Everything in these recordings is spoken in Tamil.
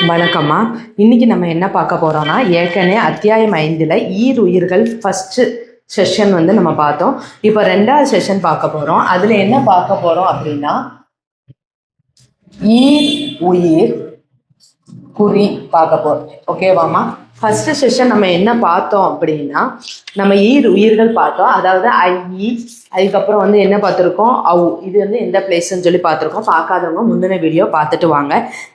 வணக்கம்மா. இன்னைக்கு நம்ம என்ன பார்க்க போறோம்னா, ஏற்கனவே அத்தியாயம் 5ல் ஈருயிர்கள் ஃபர்ஸ்ட் செஷன் வந்து நம்ம பார்த்தோம். இப்போ 2வது செஷன் பார்க்க போறோம். அதுல என்ன பார்க்க போறோம் அப்படின்னா, ஈர் உயிர் குறி பார்க்க போறோம். ஓகேவாம்மா? ஃபர்ஸ்ட் செஷன் நம்ம என்ன பார்த்தோம் அப்படின்னா, நம்ம உயிர்கள் பார்த்தோம். அதாவது அதுக்கப்புறம் வந்து என்ன பார்த்துருக்கோம், இது வந்து எந்த பிளேஸ்ன்னு சொல்லி பார்த்துருக்கோம். பார்க்காதவங்க முந்தின வீடியோ பார்த்துட்டு வாங்க.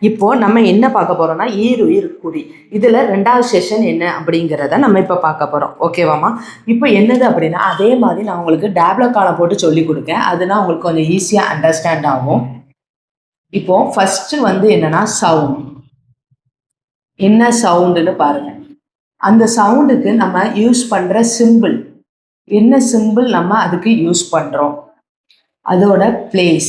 இப்போ நம்ம என்ன பார்க்க போறோம்னா, உயிர் குறி. இதுல 2வது செஷன் என்ன அப்படிங்கிறத நம்ம இப்போ பார்க்க போறோம். ஓகேவாம்மா? இப்போ என்னது அப்படின்னா, அதே மாதிரி நான் உங்களுக்கு டேப்ல காலம் போட்டு சொல்லி கொடுக்கேன். அதுனா உங்களுக்கு கொஞ்சம் ஈஸியாக அண்டர்ஸ்டாண்ட் ஆகும். இப்போ ஃபர்ஸ்ட் வந்து என்னன்னா சவுண்ட். என்ன சவுண்டுன்னு பாருங்க. அந்த சவுண்டுக்கு நம்ம யூஸ் பண்ற சிம்பிள் என்ன சிம்பிள் நம்ம அதுக்கு யூஸ் பண்றோம், அதோட பிளேஸ்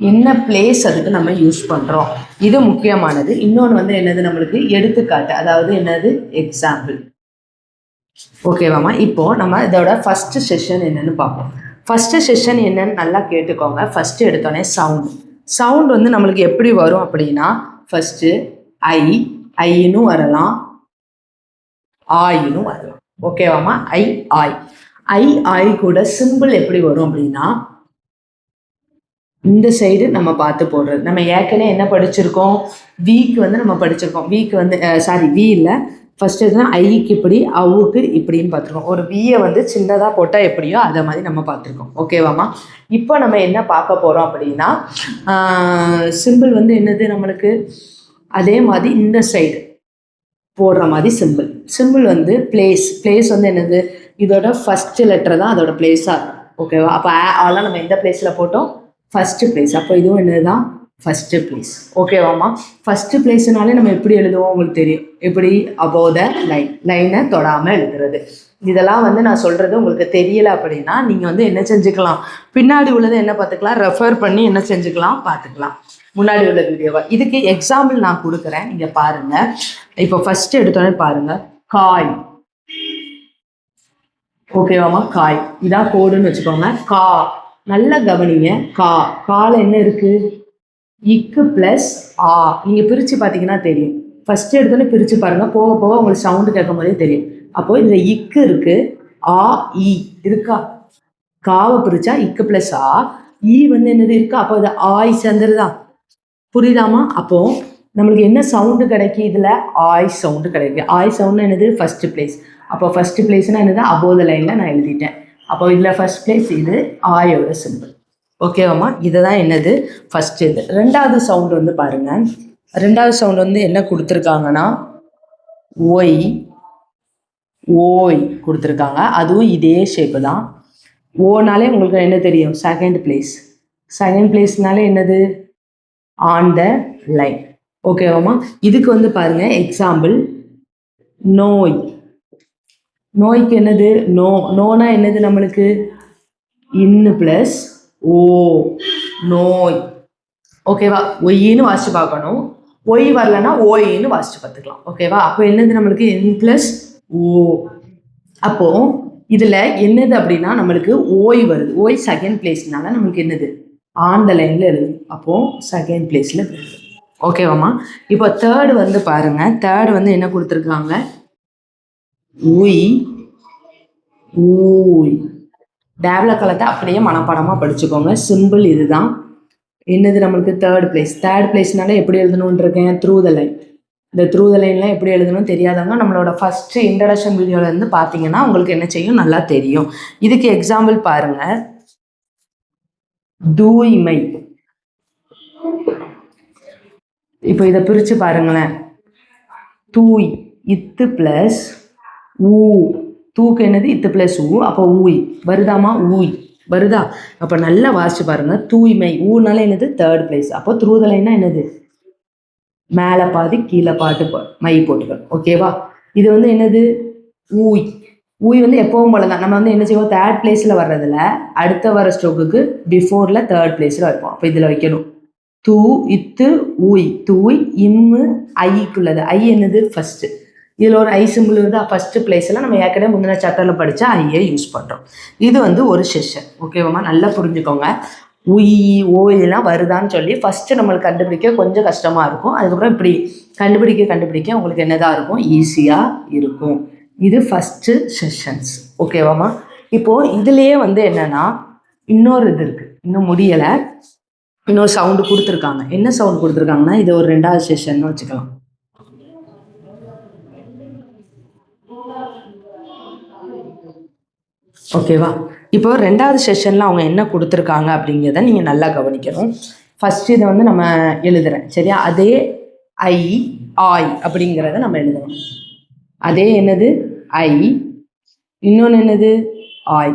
என்ன பிளேஸ் அதுக்கு நம்ம யூஸ் பண்றோம், இது முக்கியமானது. இன்னொன்று வந்து என்னது, நம்மளுக்கு எடுத்துக்காட்டு, அதாவது என்னது எக்ஸாம்பிள். ஓகேவாமா? இப்போ நம்ம இதோட ஃபர்ஸ்ட் செஷன் என்னன்னு பார்ப்போம். ஃபர்ஸ்ட் செஷன் என்னன்னு நல்லா கேட்டுக்கோங்க. ஃபர்ஸ்ட் எடுத்தோடனே சவுண்ட் வந்து நம்மளுக்கு எப்படி வரும் அப்படின்னா, ஃபர்ஸ்ட் ஐன்னு வரலாம், ஆயின்னு வரலாம். ஓகேவாமா? ஐ கூட சிம்பிள் எப்படி வரும் அப்படின்னா, இந்த சைடு நம்ம பார்த்து போடுறது. நம்ம ஏற்கனவே என்ன படிச்சிருக்கோம், வீக்கு வந்து நம்ம படிச்சிருக்கோம். வீக்கு வந்து வி இல்லை, ஃபர்ஸ்ட் எதுனா ஐக்கு இப்படி, அவுக்கு இப்படின்னு பார்த்துருக்கோம். ஒரு வியை வந்து சின்னதாக போட்டால் எப்படியோ அதை மாதிரி நம்ம பார்த்துருக்கோம். ஓகேவாமா? இப்போ நம்ம என்ன பார்க்க போகிறோம் அப்படின்னா, சிம்பிள் வந்து என்னது நம்மளுக்கு, அதே மாதிரி இந்த சைடு போடுற மாதிரி சிம்பிள் வந்து பிளேஸ் வந்து என்னது, இதோட ஃபர்ஸ்ட் லெட்டர் தான் அதோட பிளேஸாக இருக்கும். ஓகேவா? அப்போ அதெல்லாம் நம்ம எந்த பிளேஸில் போட்டோம், ஃபர்ஸ்ட் பிளேஸ். அப்போ இதுவும் என்னது தான் ஃபர்ஸ்ட் பிளேஸ். ஓகேவாம்மா? ஃபர்ஸ்ட் பிளேஸ்னாலே நம்ம எப்படி எழுதுவோம் உங்களுக்கு தெரியும். எப்படி, அபோவ் த லைனை தொடாமல் எழுதுறது. இதெல்லாம் வந்து நான் சொல்கிறது உங்களுக்கு தெரியலை அப்படின்னா நீங்கள் வந்து என்ன செஞ்சுக்கலாம், பின்னாடி உள்ளதை என்ன பார்த்துக்கலாம், ரெஃபர் பண்ணி என்ன செஞ்சுக்கலாம், பார்த்துக்கலாம் முன்னாடி உள்ள வீடியோவை. இதுக்கு எக்ஸாம்பிள் நான் கொடுக்குறேன், நீங்கள் பாருங்கள். இப்போ ஃபர்ஸ்ட் எடுத்தோடனே பாருங்கள், காய். ஓகேவாமா? காய் இதான் கோடுன்னு வச்சுக்கோங்க. நல்லா கவனிங்க. கால என்ன இருக்கு, இக்கு பிளஸ் ஆ. நீங்கள் பிரித்து பார்த்தீங்கன்னா தெரியும். ஃபர்ஸ்ட் எடுத்தோடனே பிரித்து பாருங்கள், போக போக உங்களுக்கு சவுண்டு கேட்கும் போதே தெரியும். அப்போ இதில் இக்கு இருக்கு, ஆ இ இருக்கா, காவை பிரிச்சா இக்கு பிளஸ் ஆ, ஈ வந்து என்னது இருக்கா, அப்போ இது ஆய் சேர்ந்துருதான். புரியுதாமா? அப்போ நம்மளுக்கு என்ன சவுண்டு கிடைக்கும், இதுல ஆய் சவுண்டு கிடைக்கும். ஆய் சவுண்டு என்னது, ஃபர்ஸ்ட் பிளேஸ். அப்போ ஃபர்ஸ்ட் பிளேஸ்னா என்னது, அபோவ் த லைன்ல நான் எழுதிட்டேன். அப்போ இதுல ஃபர்ஸ்ட் பிளேஸ், இது ஆயோட சிம்பிள். ஓகேவாமா? இதுதான் என்னது ஃபர்ஸ்ட். இது 2வது சவுண்ட் வந்து பாருங்க. 2வது சவுண்ட் வந்து என்ன கொடுத்துருக்காங்கன்னா, ஓய் கொடுத்துருக்காங்க. அதுவும் இதே ஷேப்பு தான். ஓனாலே உங்களுக்கு என்ன தெரியும், செகண்ட் பிளேஸ்னாலே என்னது, ஆன் த லைன். ஓகேவாமா? இதுக்கு வந்து பாருங்க எக்ஸாம்பிள், நோய்க்கு என்னது, நோனா என்னது நம்மளுக்கு, இன்னு பிளஸ் ஓ, நோய். ஓகேவா? ஒய்ன்னு வாசிச்சு பார்க்கணும். ஒய் வரலன்னா ஓயின்னு வாசிச்சு பார்த்துக்கலாம். ஓகேவா? அப்போ என்னது நம்மளுக்கு, என் பிளஸ் ஓ. அப்போ இதுல என்னது அப்படின்னா நம்மளுக்கு ஓய் வருது. ஓய் செகண்ட் பிளேஸ்னால நம்மளுக்கு என்னது, ஆன் த லைன்ல எழுது. அப்போ செகண்ட் பிளேஸ்ல எழுது. ஓகேவாமா? இப்போ தேர்டு வந்து பாருங்க. தேர்டு வந்து என்ன கொடுத்துருக்காங்க, ஊய். டேப்ல காலத்தை அப்படியே மனப்பாடமா படிச்சுக்கோங்க. சிம்பிள் இதுதான். என்னது நம்மளுக்கு தேர்ட் பிளேஸ்னால எப்படி எழுதணும்னு இருக்கேன், த்ரூ த லைன். இந்த த்ரூ த லைன்லாம் எப்படி எழுதணும்னு தெரியாதவங்க நம்மளோட ஃபர்ஸ்ட் இன்ட்ரடக்ஷன் வீடியோல இருந்து பார்த்தீங்கன்னா உங்களுக்கு என்ன செய்யும், நல்லா தெரியும். இதுக்கு எக்ஸாம்பிள் பாருங்க, தூய்மை. இப்போ இதை பிரிச்சு பாருங்களேன். தூய், இத்து பிளஸ் ஊ. தூக்கு என்னது, இத்து பிளஸ் ஊ. அப்போ ஊய் வருதாமா, ஊய் வருதா? அப்போ நல்லா வாசிச்சு பாருங்க. தூய்மை, ஊனால என்னது, தேர்ட் பிளேஸ். அப்போ த்ரூ த லைன்னா என்னது, மேலே பாதி கீழே மை போட்டுக்கணும். ஓகேவா? இது வந்து என்னது, ஊய் வந்து எப்பவும் போல தான். நம்ம வந்து என்ன செய்வோம், தேர்ட் பிளேஸ்ல வர்றதுல அடுத்த வர ஸ்ட்ரோக்குக்கு பிஃபோர்ல தேர்ட் பிளேஸ்ல வைப்போம். அப்போ இதுல வைக்கணும், தூ இத்து ஊய். தூய் இம்மு ஐக்குள்ளது. ஐ என்னது, ஃபர்ஸ்ட். இதில் ஒரு ஐ சிம்பிள் வருது. ஃபர்ஸ்ட் பிளேஸ்ல நம்ம ஏற்கனவே முந்தின சாப்டர்ல படிச்சா ஐயை யூஸ் பண்றோம். இது வந்து ஒரு செஷன். ஓகேவாமா? நல்லா புரிஞ்சுக்கோங்க. உய் ஓ இதெல்லாம் வருதான்னு சொல்லி ஃபஸ்ட்டு நம்மளுக்கு கண்டுபிடிக்க கொஞ்சம் கஷ்டமாக இருக்கும். அதுக்கப்புறம் இப்படி கண்டுபிடிக்க உங்களுக்கு என்னதான் இருக்கும், ஈஸியாக இருக்கும். இது ஃபஸ்ட்டு செஷன்ஸ். ஓகேவாம்மா? இப்போது இதுலேயே வந்து என்னென்னா இன்னொரு இது இருக்குது, இன்னும் முடியலை. இன்னொரு சவுண்டு கொடுத்துருக்காங்க. என்ன சவுண்டு கொடுத்துருக்காங்கன்னா இது ஒரு 2வது செஷன் வச்சுக்கலாம். ஓகேவா? இப்போ 2வது செஷனில் அவங்க என்ன கொடுத்துருக்காங்க அப்படிங்கிறத நீங்கள் நல்லா கவனிக்கணும். ஃபஸ்ட்டு இதை வந்து நம்ம எழுதுகிறேன், சரியா? அதே ஐ ஆய் அப்படிங்கிறத நம்ம எழுதணும். அதே என்னது ஐ, இன்னொன்று என்னது ஆய்,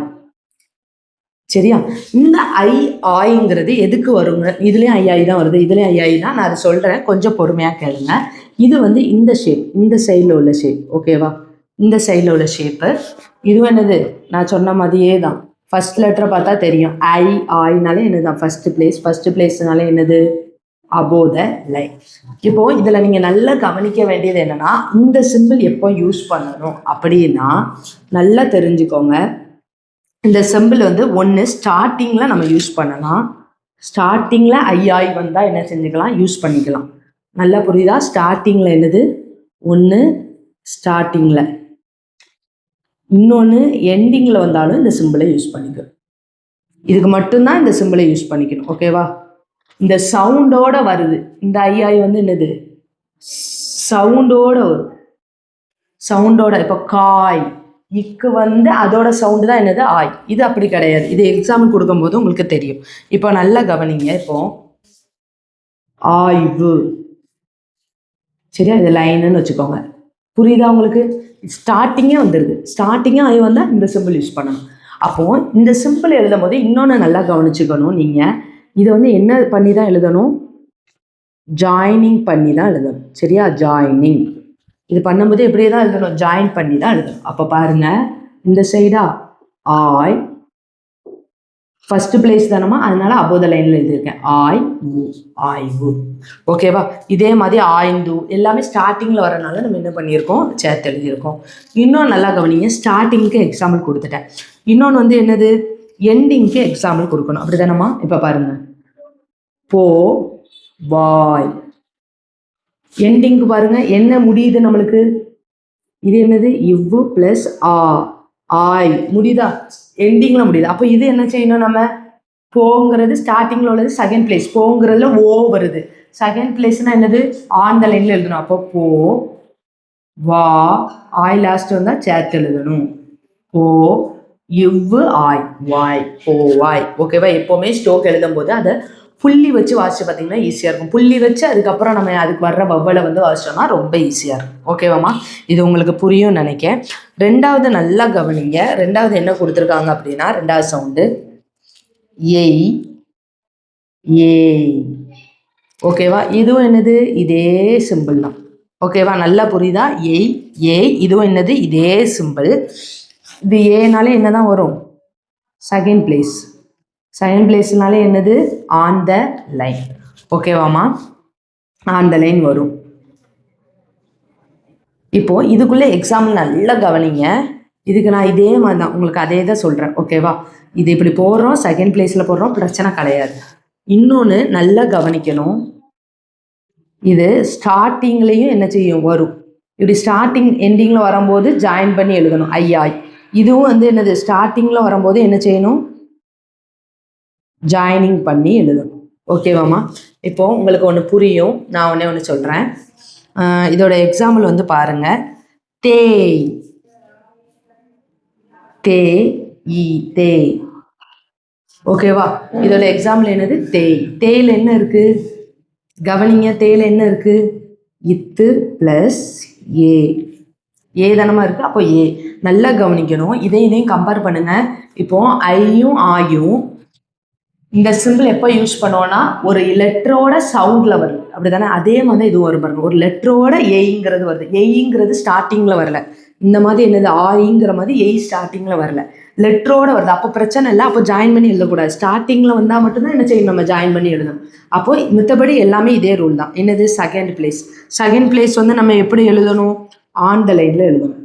சரியா? இந்த ஐ ஆய்ங்கிறது எதுக்கு வருங்க? இதுலேயும் ஐ தான் வருது, இதுலேயும் ஐ தான். நான் அதை சொல்கிறேன், கொஞ்சம் பொறுமையாக கேளுங்க. இது வந்து இந்த ஷேப், இந்த சைடில் உள்ள ஷேப். ஓகேவா? இந்த சைடில் உள்ள ஷேப்பு. இதுவும் என்னது, நான் சொன்ன மாதிரியே தான். ஃபஸ்ட் லெட்டரை பார்த்தா தெரியும், ஐ ஆய்னாலே என்னது தான் ஃபஸ்ட்டு பிளேஸ்னாலே என்னது, அபோவ் த லைன். இப்போது இதில் நீங்கள் நல்லா கவனிக்க வேண்டியது என்னென்னா, இந்த சிம்பிள் எப்போ யூஸ் பண்ணணும் அப்படின்னா நல்லா தெரிஞ்சுக்கோங்க. இந்த சிம்பிள் வந்து ஒன்று ஸ்டார்டிங்கில் நம்ம யூஸ் பண்ணலாம். ஸ்டார்டிங்கில் ஐ வந்தால் என்ன செஞ்சுக்கலாம், யூஸ் பண்ணிக்கலாம். நல்லா புரியுதா? ஸ்டார்டிங்கில் என்னது, ஒன்று ஸ்டார்டிங்கில், இன்னொன்று எண்டிங்கில் வந்தாலும் இந்த சிம்பிளை யூஸ் பண்ணிக்கணும். இதுக்கு மட்டும்தான் இந்த சிம்பிளை யூஸ் பண்ணிக்கணும். ஓகேவா? இந்த சவுண்டோட வருது. இந்த ஐ வந்து என்னது, சவுண்டோட வரும். சவுண்டோட, இப்போ காய் இக்கு வந்து அதோட சவுண்டு தான் என்னது, ஆய். இது அப்படி கிடையாது. இது எக்ஸாம்பிள் கொடுக்கும்போது உங்களுக்கு தெரியும். இப்போ நல்லா கவனிங்க. இப்போ ஆய்வு, சரியா? இது லைனுன்னு வச்சுக்கோங்க. புரியுதா உங்களுக்கு? ஸ்டார்டிங்கே வந்துடுது. ஸ்டார்டிங்காக ஆய் வந்தால் இந்த சிம்பிள் யூஸ் பண்ணணும். அப்போது இந்த சிம்பிள் எழுதும் போது இன்னொன்று நல்லா கவனிச்சுக்கணும். நீங்கள் இதை வந்து என்ன பண்ணி தான் எழுதணும், ஜாயினிங் பண்ணி தான் எழுதணும், சரியா? ஜாயினிங் இது பண்ணும்போது எப்படியே தான் எழுதணும், ஜாயின் பண்ணி தான் எழுதணும். அப்போ பாருங்கள், இந்த சைடா ஆய் ஃபஸ்ட்டு பிளேஸ் தானம்மா, அதனால அபோவ் த லைனில் எழுதியிருக்கேன். ஆய்வு. ஓகேவா? இதே மாதிரி ஆய்ந்து எல்லாமே ஸ்டார்டிங்கில் வரனால நம்ம என்ன பண்ணியிருக்கோம், சேர்த்து எழுதியிருக்கோம். இன்னொன்று நல்லா கவனிங்க. ஸ்டார்டிங்க்கு எக்ஸாம்பிள் கொடுத்துட்டேன். இன்னொன்று வந்து என்னது, எண்டிங்க்கு எக்ஸாம்பிள் கொடுக்கணும். அப்படி தானம்மா? இப்போ பாருங்கள், போ வாய். எண்டிங்க்கு பாருங்கள் என்ன முடியுது நம்மளுக்கு, இது என்னது, இவ்வு ப்ளஸ் ஆய் முடியுதா, எண்டிங்கில் முடியுது. அப்போ இது என்ன செய்யணும், நம்ம போங்கிறது ஸ்டார்டிங்கில் உள்ளது செகண்ட் பிளேஸ், போங்கிறதுல ஓ வருது. செகண்ட் பிளேஸ்னால் என்னது, ஆன் த லைனில் எழுதணும். அப்போ போ வா ஆய் லாஸ்ட் வந்தால் சேர்த்து எழுதணும். போ இவ்வு ஆய் வாய், போ வாய். ஓகேவா? எப்போவுமே ஸ்டோக் எழுதும் போது அதை புள்ளி வச்சு வாசிச்சு பார்த்தீங்கன்னா ஈஸியாக இருக்கும். புள்ளி வச்சு அதுக்கப்புறம் நம்ம அதுக்கு வர்ற வவ்வலை வந்து வாசிச்சோம்னா ரொம்ப ஈஸியாக இருக்கும். ஓகேவாம்மா? இது உங்களுக்கு புரியும் நினைக்கிறேன். 2வது நல்லா கவனிங்க. 2வது என்ன கொடுத்துருக்காங்க அப்படின்னா, 2வது சவுண்டு ஏய் ஏய். ஓகேவா? இதுவும் என்னது, இதே சிம்பிள் தான். ஓகேவா? நல்லா புரியுதா? ஏய் ஏய். இதுவும் என்னது, இதே சிம்பிள். இது ஏனாலே என்ன தான் வரும், செகண்ட் பிளேஸ். செகண்ட் பிளேஸ்னாலே என்னது, ஆன் த லைன். ஓகேவாம்மா? ஆன் த லைன் வரும். இப்போது இதுக்குள்ளே எக்ஸாம்பிள் நல்லா கவனிங்க. இதுக்கு நான் இதே மாதிரி தான் உங்களுக்கு அதே தான் சொல்கிறேன். ஓகேவா? இது இப்படி போடுறோம், செகண்ட் பிளேஸில் போடுறோம், பிரச்சனை கிடையாது. இன்னொன்று நல்லா கவனிக்கணும். இது ஸ்டார்டிங்லேயும் என்ன செய்யும், வரும். இப்படி ஸ்டார்டிங் எண்டிங்கில் வரும்போது ஜாயின் பண்ணி எழுதணும், ஐயாய். இதுவும் வந்து என்னது, ஸ்டார்டிங்கில் வரும்போது என்ன செய்யணும், ஜாயினிங் பண்ணி எழுதணும். ஓகேவாம்மா? இப்போது உங்களுக்கு ஒன்று புரியும். நான் ஒன்று சொல்கிறேன். இதோட எக்ஸாம்பிள் வந்து பாருங்கள். தேய் தே ஈ தேய். ஓகேவா? இதோட எக்ஸாம்பிள் என்னது, தேய். தேயில் என்ன இருக்குது, கவனிங்க. தேயில் என்ன இருக்குது, இத்து ப்ளஸ் ஏ தானமாக இருக்குது. அப்போ ஏ நல்லா கவனிக்கணும். இதையும் கம்பேர் பண்ணுங்கள். இப்போது ஐயும் ஆயும் இந்த சிம்பிள் எப்போ யூஸ் பண்ணுவோன்னா, ஒரு லெட்டரோட சவுண்டில் வருது, அப்படி தானே? அதே மாதிரி இதுவும் வரும் பாருங்க. ஒரு லெட்டரோட ஏய்ங்கிறது வருது. ஏய்ங்கிறது ஸ்டார்டிங்கில் வரல. இந்த மாதிரி என்னது, ஆயிங்கிற மாதிரி ஏய் ஸ்டார்டிங்கில் வரல, லெட்டரோட வருது. அப்போ பிரச்சனை இல்லை. அப்போ ஜாயின் பண்ணி எழுதக்கூடாது. ஸ்டார்டிங்கில் வந்தால் மட்டும்தான் என்ன செய்யணும், நம்ம ஜாயின் பண்ணி எழுதணும். அப்போ மித்தபடி எல்லாமே இதே ரூல் தான். என்னது, செகண்ட் பிளேஸ். செகண்ட் பிளேஸ் வந்து நம்ம எப்படி எழுதணும், ஆன் த லைனில் எழுதணும்.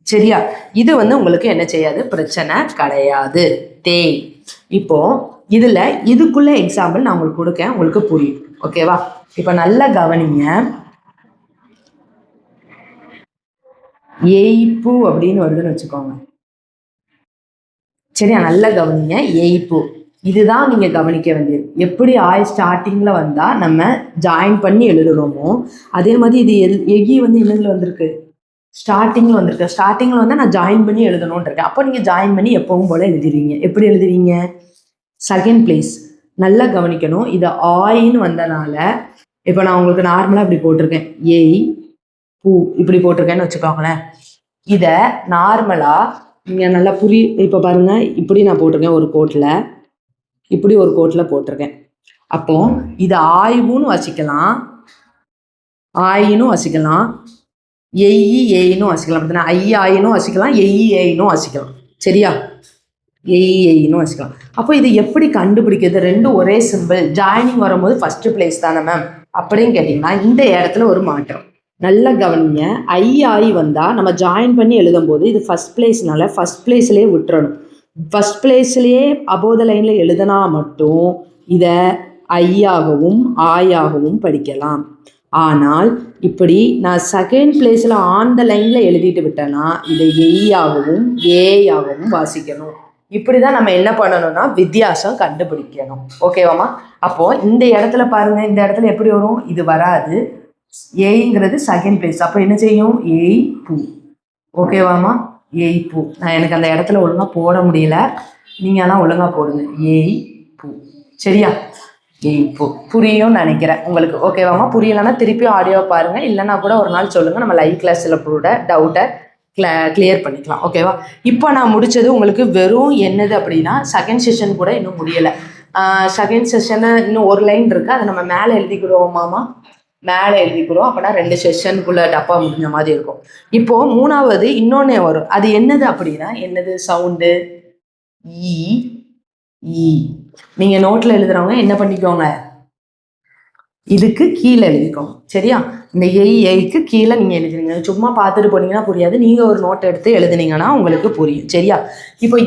சரியா? இது வந்து உங்களுக்கு என்ன செய்யாது, பிரச்சனை கிடையாது. தேய் இப்போ இதுல இதுக்குள்ள எக்ஸாம்பிள் நான் உங்களுக்கு கொடுக்கேன், உங்களுக்கு புரியும். ஓகேவா? இப்போ நல்லா கவனிங்க. ஏய்ப்பு அப்படின்னு வருதுன்னு வச்சுக்கோங்க. சரியா? நல்லா கவனிங்க. ஏய்ப்பு இதுதான் நீங்க கவனிக்க வேண்டியது. எப்படி ஸ்டார்டிங்ல வந்தா நம்ம ஜாயின் பண்ணி எழுதுறோமோ அதே மாதிரி இது எகி வந்து என்னதுல வந்திருக்கு, ஸ்டார்டிங்ல வந்திருக்கு. ஸ்டார்டிங்ல வந்து நான் ஜாயின் பண்ணி எழுதணும்னு இருக்கேன். அப்போ நீங்க ஜாயின் பண்ணி எப்பவும் போல எழுதிடுவீங்க. எப்படி எழுதுவீங்க? Second place. நல்லா கவனிக்கணும். இது ஆயின்னு வந்தனால இப்போ நான் உங்களுக்கு நார்மலா இப்படி போட்டிருக்கேன், ஏய் பூ இப்படி போட்டிருக்கேன்னு வச்சுக்கோங்களேன். இதை நார்மலா நீங்க நல்லா இப்போ பாருங்க, இப்படி நான் போட்டிருக்கேன் ஒரு கோட்டில், இப்படி ஒரு கோட்டில் போட்டிருக்கேன். அப்போ இதை ஆய்வுன்னு வசிக்கலாம், ஆயினும் வசிக்கலாம், ஏயின்னு வசிக்கலாம். அப்படின்னா ஆயினும் வசிக்கலாம், ஏயினும் வசிக்கலாம். சரியா? ஏயின்னு வசிக்கலாம். அப்போ இது எப்படி கண்டுபிடிக்கிறது? ரெண்டும் ஒரே சிம்பிள், ஜாயினிங் வரும்போது ஃபர்ஸ்ட் பிளேஸ் தானே மேம் அப்படின்னு கேட்டிங்கன்னா இந்த இடத்துல ஒரு மாற்றம். நல்லா கவனிங்க. ஆயி வந்தால் நம்ம ஜாயின் பண்ணி எழுதும் போது இது ஃபர்ஸ்ட் பிளேஸ்னால ஃபர்ஸ்ட் பிளேஸ்லேயே விட்டுறணும். ஃபர்ஸ்ட் பிளேஸ்லேயே அபோத லைனில் எழுதினா மட்டும் இதை ஐயாகவும் ஆயாகவும் படிக்கலாம். ஆனால் இப்படி நான் செகண்ட் பிளேஸில் ஆன் த லைனில் எழுதிட்டு விட்டேன்னா இதை எய்யாகவும் ஏயாகவும் வாசிக்கணும். இப்படி தான் நம்ம என்ன பண்ணணும்னா வித்தியாசம் கண்டுபிடிக்கணும். ஓகேவாம்மா? அப்போது இந்த இடத்துல பாருங்கள், இந்த இடத்துல எப்படி வரும்? இது வராது. ஏங்கிறது செகண்ட் பிளேஸ். அப்போ என்ன செய்யும்? ஏய் பூ. ஓகேவாம்மா? ஏய் பூ. நான் எனக்கு அந்த இடத்துல ஒழுங்காக போட முடியல, நீங்கள் ஆனால் ஒழுங்காக போடுங்க. ஏய் பூ. சரியா? ஏய் பூ. புரியும்னு நினைக்கிறேன் உங்களுக்கு. ஓகேவாம்மா? புரியலைன்னா திருப்பி ஆடியோ பாருங்கள், இல்லைன்னா கூட ஒரு நாள் சொல்லுங்கள், நம்ம லைவ் கிளாஸில் கூட டவுட்டை கிளியர் பண்ணிக்கலாம். ஓகேவா? இப்போ நான் முடித்தது உங்களுக்கு வெறும் என்னது அப்படின்னா செகண்ட் செஷன் கூட இன்னும் முடியலை. செகண்ட் செஷனை இன்னும் ஒரு லைன் இருக்குது, அதை நம்ம மேலே எழுதிக்கிடுவோமாமா, மேலே எழுதிக்கிறோம். அப்போனா 2 செஷனுக்குள்ளே டப்பா முடிஞ்ச மாதிரி இருக்கும். இப்போது மூணாவது இன்னொன்னே வரும். அது என்னது அப்படின்னா, என்னது சவுண்டு? ஈ. ஈ. நீங்கள் நோட்டில் எழுதுறவங்க என்ன பண்ணிக்கோங்க, இதுக்கு கீழே எழுதிக்கோங்க. சரியா? இந்த ஏய்க்கு கீழே நீங்கள் எழுதுனீங்க. சும்மா பார்த்துட்டு போனீங்கன்னா புரியாது, நீங்கள் ஒரு நோட்டை எடுத்து எழுதுனீங்கன்னா உங்களுக்கு புரியும். சரியா? இப்போ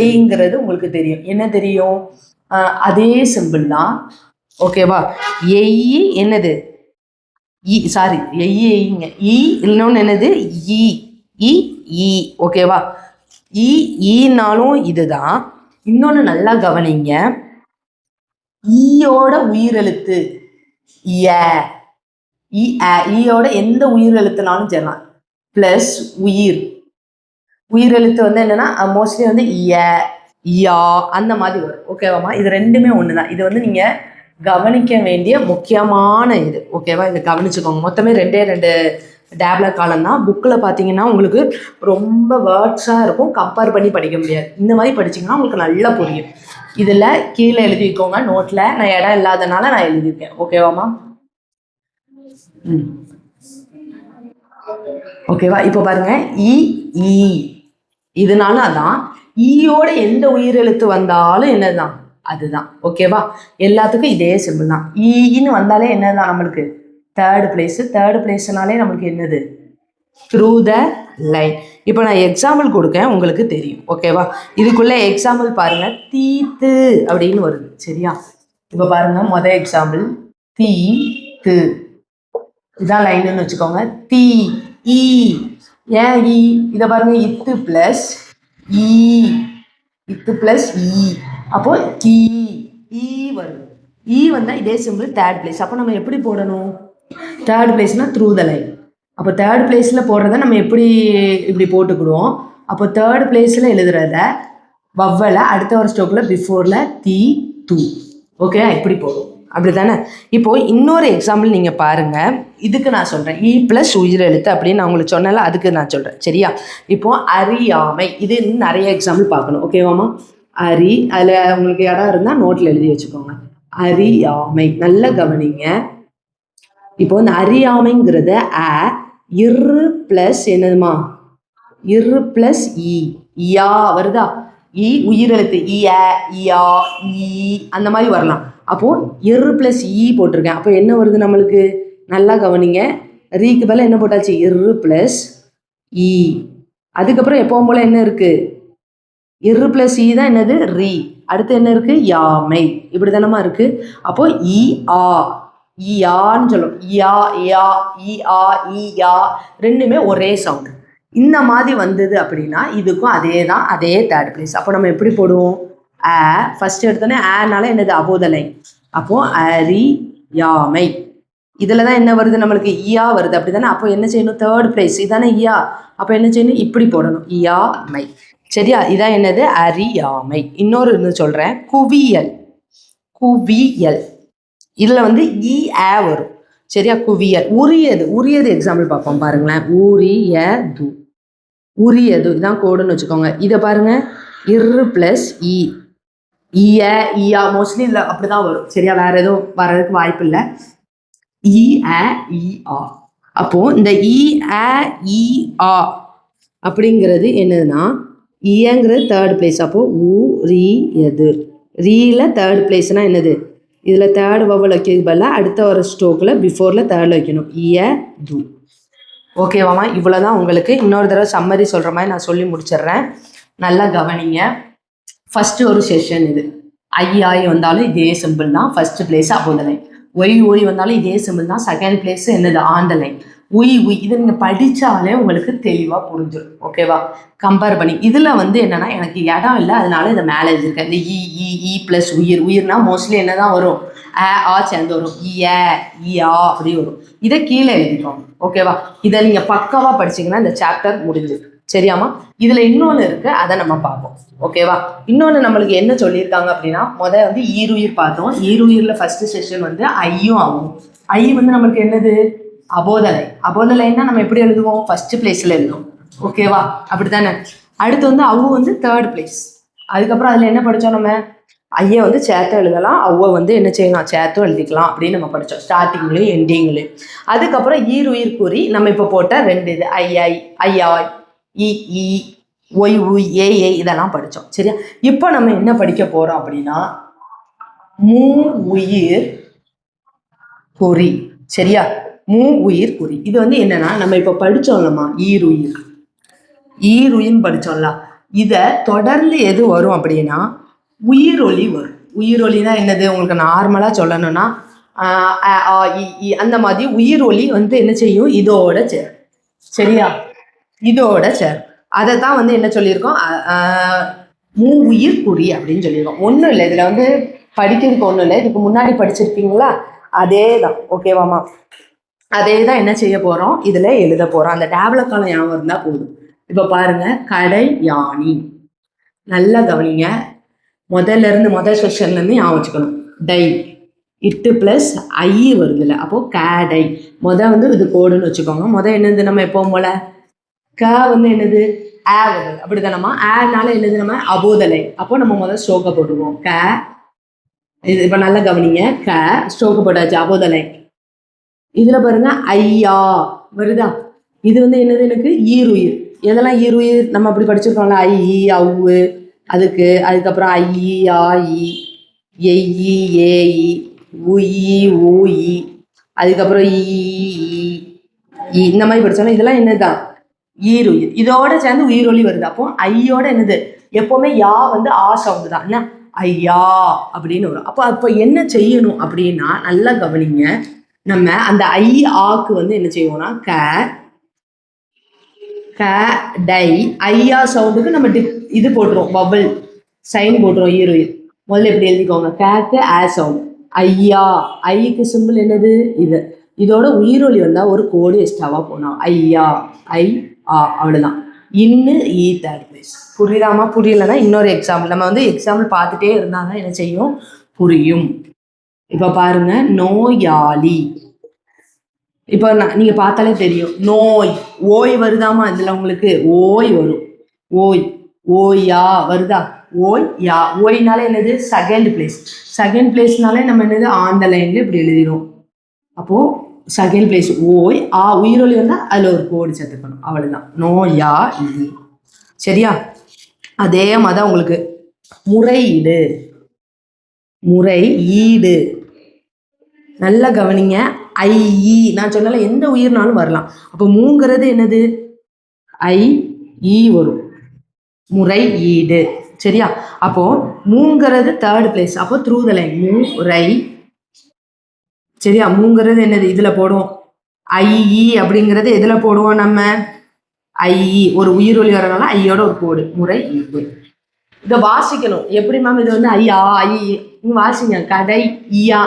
ஏய்ங்கிறது உங்களுக்கு தெரியும். என்ன தெரியும்? அதே சிம்பிள் தான். ஓகேவா? ஏய் என்னது? ஈ. சாரி, எய்ங்க ஈ. இன்னொன்று என்னது? ஈ. இ ஈ. ஓகேவா? ஈ ஈனாலும் இதுதான். இன்னொன்று நல்லா கவனிங்க, ஈயோட உயிரெழுத்து ஈயோட எந்த உயிரெழுத்துனாலும் சொல்லலாம். ப்ளஸ் உயிரெழுத்து வந்து என்னன்னா மோஸ்ட்லி வந்து யா அந்த மாதிரி வரும். ஓகேவாம்மா? இது ரெண்டுமே ஒன்று தான். இது வந்து நீங்கள் கவனிக்க வேண்டிய முக்கியமான இது. ஓகேவா? இதை கவனிச்சுக்கோங்க. மொத்தமே 2 டேப்லெட் காலம் தான். புக்கில் பார்த்தீங்கன்னா உங்களுக்கு ரொம்ப வேர்ட்ஸாக இருக்கும், கம்பேர் பண்ணி படிக்க முடியாது. இந்த மாதிரி படிச்சிங்கன்னா உங்களுக்கு நல்லா புரியும். இதில் கீழே எழுதிக்கோங்க நோட்டில். நான் இடம் இல்லாதனால நான் எழுதியிருக்கேன். ஓகேவாம்மா? ஓகேவா? இப்போ பாருங்க, ஈ இதனால அதான் ஈயோட எந்த உயிரெழுத்து வந்தாலும் என்னதுதான் அதுதான். ஓகேவா? எல்லாத்துக்கும் இதே சிம்பிள் தான். ஈன்னு வந்தாலே என்னதான் நம்மளுக்கு தேர்ட் பிளேஸ்னாலே நம்மளுக்கு என்னது? Through the line. இப்போ நான் எக்ஸாம்பிள் கொடுக்கேன், உங்களுக்கு தெரியும். ஓகேவா? இதுக்குள்ள எக்ஸாம்பிள் பாருங்க, தீத்து அப்படின்னு வருது. சரியா? இப்போ பாருங்க, மொதல் எக்ஸாம்பிள் தீத்து. இதான் லைன்னு வச்சுக்கோங்க. தீ ஈ. ஏன் ஈ? இதை பாருங்க, இத்து பிளஸ் ஈ. இத்து பிளஸ் ஈ. அப்போ கீ. ஈ வருது. ஈ வந்தால் இதே சிம்பிள் தேர்ட் பிளேஸ். அப்போ நம்ம எப்படி போடணும்? தேர்ட் பிளேஸ்னால் த்ரூ த லைன். அப்போ தேர்ட் பிளேஸில் போடுறத நம்ம எப்படி இப்படி போட்டுக்கிடுவோம். அப்போ தேர்ட் பிளேஸில் எழுதுறத வவ்வலை அடுத்த ஒரு ஸ்டோக்கில் பிஃபோரில் தீ தூ. ஓகே, இப்படி போடும். அப்படி தானே? இப்போது இன்னொரு எக்ஸாம்பிள் நீங்கள் பாருங்கள். இதுக்கு நான் சொல்கிறேன், இ ப்ளஸ் உயிரெழுத்து அப்படின்னு நான் உங்களுக்கு சொன்னால அதுக்கு நான் சொல்கிறேன். சரியா? இப்போது அறியாமை. இது இன்னும் நிறைய எக்ஸாம்பிள் பார்க்கணும். ஓகேவாம்மா? அதில் உங்களுக்கு இடம் இருந்தால் நோட்டில் எழுதி வச்சுக்கோங்க. அறியாமை. நல்லா கவனிங்க. இப்போ இந்த அறியாமைங்கிறத இரு ப்ளஸ் என்னதுமா? இரு ப்ளஸ் யா வருதா? இ உயிரெழுத்து யா ஈ அந்த மாதிரி வரலாம். அப்போது இரு ப்ளஸ் போட்டிருக்கேன். அப்போ என்ன வருது நம்மளுக்கு? நல்லா கவனிங்க. ரீக்கு பதில் என்ன போட்டாச்சு? இரு ப்ளஸ் அதுக்கப்புறம் எப்பவும் போல் என்ன இருக்குது? இரு ப்ளஸ் தான் என்னது? ரீ. அடுத்து என்ன இருக்கு? யாமை. இப்படி தானமா இருக்கு. அப்போ இ ஆ ஈயான்னு சொல்லும். யா யா இ ஆ ஈ யா ரெண்டுமே ஒரே சவுண்டு. இந்த மாதிரி வந்தது அப்படின்னா இதுக்கும் அதே தான், அதே தேர்ட் பிளேஸ். அப்போ நம்ம எப்படி போடுவோம்? ஆ ஃபர்ஸ்ட் எடுத்தோன்னே ஆனால என்னது? அபோதலை. அப்போ அரி யாமை. இதில் தான் என்ன வருது? நம்மளுக்கு ஈயா வருது, அப்படி தானே? அப்போ என்ன செய்யணும்? தேர்ட் பிளேஸ் இதானே ஈயா. அப்போ என்ன செய்யணும்? இப்படி போடணும், இயாமை. சரியா? இதான் என்னது? அறியாமை. இன்னொரு இன்னும் சொல்கிறேன், குவியல். குவியல் இதில் வந்து ஈ ஆ வரும். சரியா? குவியல். உரியது. உரியது எக்ஸாம்பிள் பார்ப்போம் பாருங்களேன். உரியது. உரியது இதான் கோடுன்னு வச்சுக்கோங்க. இதை பாருங்க, இரு ப்ளஸ் இ. ஈய ஈயா மோஸ்ட்லி இதில் அப்படி தான் வரும். சரியா? வேற எதுவும் வர்றதுக்கு வாய்ப்பு இல்லை. இ ஆ இ ஆ. அப்போ இந்த இ ஆ இ ஆ அப்படிங்கிறது என்னதுன்னா, இயங்கிறது தேர்ட் பிளேஸ். அப்போ ஊ ரீ எது. ரீல தேர்ட் பிளேஸ்னா என்னது? இதில் தேர்ட் வவல் வைக்கிறதுக்கு பதிலாக அடுத்த ஒரு ஸ்ட்ரோக்கில் பிஃபோரில் தேர்டில் வைக்கணும். இய து. ஓகேவாமா? இவ்வளோ தான் உங்களுக்கு. இன்னொரு தடவை சம்மரி சொல்கிற மாதிரி நான் சொல்லி முடிச்சிடுறேன். நல்லா கவனிங்க. ஃபஸ்ட்டு ஒரு செஷன் இது. ஐ வந்தாலும் இதே சிம்பிள் தான். First place அபோதலை. ஒய் வந்தாலும் இதே சிம்பிள் தான். செகண்ட் பிளேஸ் என்னது? ஆந்தலை. உய் இதை நீங்கள் படித்தாலே உங்களுக்கு தெளிவாக புரிஞ்சிடும். ஓகேவா? கம்பேர் பண்ணி இதில் வந்து என்னென்னா, எனக்கு இடம் இல்லை, அதனால இதை மேலே எழுதியிருக்கேன். இந்த இ ப்ளஸ் உயிர். உயிர்னா மோஸ்ட்லி என்ன தான் வரும்? ஆ சேர்ந்து வரும். ஈயா அப்படி வரும். இதை கீழே எழுதிக்கோங்க. ஓகேவா? இதை நீங்கள் பக்காவாக படிச்சிங்கன்னா இந்த சாப்டர் முடிஞ்சு. சரியாமா? இதில் இன்னொன்று இருக்குது, அதை நம்ம பார்ப்போம். ஓகேவா? இன்னொன்று நம்மளுக்கு என்ன சொல்லியிருக்காங்க அப்படின்னா, முதல் வந்து ஈருயிர் பார்த்தோம். ஈருயிரில் ஃபஸ்ட்டு செஷன் வந்து ஐயும் ஆகும். ஐ வந்து நம்மளுக்கு என்னது? அபோதலை. அபோதலைன்னா நம்ம எப்படி எழுதுவோம்? ஃபர்ஸ்ட் பிளேஸில் எழுதுவோம். ஓகேவா? அப்படி தானே? அடுத்து வந்து அவ்வு வந்து தேர்ட் பிளேஸ். அதுக்கப்புறம் அதில் என்ன படித்தோம்? நம்ம ஐயை வந்து சேர்த்து எழுதலாம், அவ்வை வந்து என்ன செய்யலாம்? சேர்த்தும் எழுதிக்கலாம் அப்படின்னு நம்ம படித்தோம், ஸ்டார்டிங்லேயும் எண்டிங்லேயும். அதுக்கப்புறம் ஈருயிர் குறி நம்ம இப்போ போட்ட ரெண்டு இது ஐயா இ ஒய் உய் ஏ இதெல்லாம் படித்தோம். சரியா? இப்போ நம்ம என்ன படிக்க போகிறோம் அப்படின்னா, மூ உயிர் குறி. சரியா? மூ உயிர் குறி. இது வந்து என்னன்னா, நம்ம இப்போ படித்தோம்லம்மா ஈருயிர்னு படித்தோம்ல, இதை தொடர்ந்து எது வரும் அப்படின்னா உயிரொலி வரும். உயிரொலினா என்னது? உங்களுக்கு நார்மலாக சொல்லணும்னா அந்த மாதிரி உயிரொலி வந்து என்ன செய்யும்? இதோட சேர். சரியா? இதோட சேர். அதை தான் வந்து என்ன சொல்லியிருக்கோம்? மூ உயிர் குறி அப்படின்னு சொல்லியிருக்கோம். ஒன்றும் இல்லை, இதில் வந்து படிக்கிறதுக்கு ஒன்றும் இல்லை. இதுக்கு முன்னாடி படிச்சிருப்பீங்களா? அதே தான். ஓகேவாமா? அதே தான் என்ன செய்ய போகிறோம்? இதில் எழுத போகிறோம். அந்த டேப்லெட் காலம் ஞாபகம் இருந்தால் போதும். இப்போ பாருங்கள், கடை யானி. நல்லா கவனிங்க. முதல் செஷன்லேருந்து ஞாபகம் வச்சுக்கணும். டை இட்டு ப்ளஸ் ஐ வருதுல்ல, அப்போது கேடை. வந்து இது கோடுன்னு வச்சுக்கோங்க. என்னது? நம்ம எப்போவும் போல க வந்து என்னது? ஆ வருது. அப்படி தானம்மா? ஆனால என்னது? நம்ம அபோதலை. அப்போ நம்ம ஸ்ட்ரோக்கை போட்டுருவோம். க இது இப்போ நல்லா கவனிங்க. க ஸ்ட்ரோக்கு போட்டாச்சு, அபோதலை. இதில் பாருங்க ஐயா வருதா? இது வந்து என்னது? எனக்கு ஈருயிர். எதெல்லாம் ஈருயிர்? நம்ம அப்படி படிச்சிருக்கோம்ல, ஐ அவ்வு, அதுக்கப்புறம் ஐ ஆயி எய்யி ஏயி உயி ஊயி, அதுக்கப்புறம் ஈ இந்த மாதிரி படித்தோம்னா இதெல்லாம் என்னதுதான்? ஈருயிர். இதோட சேர்ந்து உயிரொலி வருது. அப்போ ஐயோட என்னது? எப்போவுமே யா வந்து ஆ சவுண்டு தான். என்ன? ஐயா அப்படின்னு வரும். அப்போ என்ன செய்யணும் அப்படின்னா, நல்லா கவனிங்க. நம்ம அந்த ஐ ஆக்கு வந்து என்ன செய்வோம்னா க டை ஐயா சவுண்டுக்கு நம்ம இது போட்டுருவோம், பபிள் சைன் போட்டுருவோம். ஈருயிர் முதல்ல எப்படி எழுதிக்கோங்க? கேக்கு ஆ சவுண்ட். ஐயா. ஐக்கு சிம்பிள் என்னது? இது. இதோட உயிரொலி வந்தால் ஒரு கோடு எக்ஸ்ட்ராவாக போனோம். ஐயா ஐ ஆ அவ்வளோதான். இன்னு ஈ தேர்ட் பிளேஸ். புரியுதாமா? புரியலன்னா இன்னொரு எக்ஸாம்பிள். நம்ம வந்து எக்ஸாம்பிள் பார்த்துட்டே இருந்தால் தான் என்ன செய்யும்? புரியும். இப்போ பாருங்க, நோயாளி. இப்போ நீங்கள் பார்த்தாலே தெரியும், நோய் ஓய் வருதாமா? இதில் உங்களுக்கு ஓய் வரும். ஓய்யா வருதா? ஓய்யா. ஓய்னால என்னது? Second place. செகண்ட் பிளேஸ்னாலே நம்ம என்னது? ஆந்த லைன்ல இப்படி எழுதிடும். அப்போது செகண்ட் பிளேஸ் ஓய் உயிரொலி வந்தால் அதில் ஒரு கோடு சேர்த்துக்கணும். அவ்வளோதான். நோயா இது. சரியா? அதே மாதிரி தான் உங்களுக்கு முறையீடு. முறையீடு. நல்லா கவனிங்க. ஐ நான் சொன்னால எந்த உயிர்னாலும் வரலாம். அப்போ மூங்கிறது என்னது? ஐ ஈ வரும். முறையீடு. சரியா? அப்போ மூங்கிறது தேர்ட் பிளேஸ். அப்போ த்ரூ த லைன் மூ ரை. சரியா? மூங்கிறது என்னது? இதுல போடுவோம். ஐஇ அப்படிங்கிறது எதுல போடுவோம் நம்ம? ஐஇ ஒரு உயிர் ஒலி வரனால ஐயோட ஒரு கோடு முறை ஈவு. இதை வாசிக்கணும் எப்படி மேம்? இது வந்து ஐயா ஐ வாசிங்க. கடை ஈயா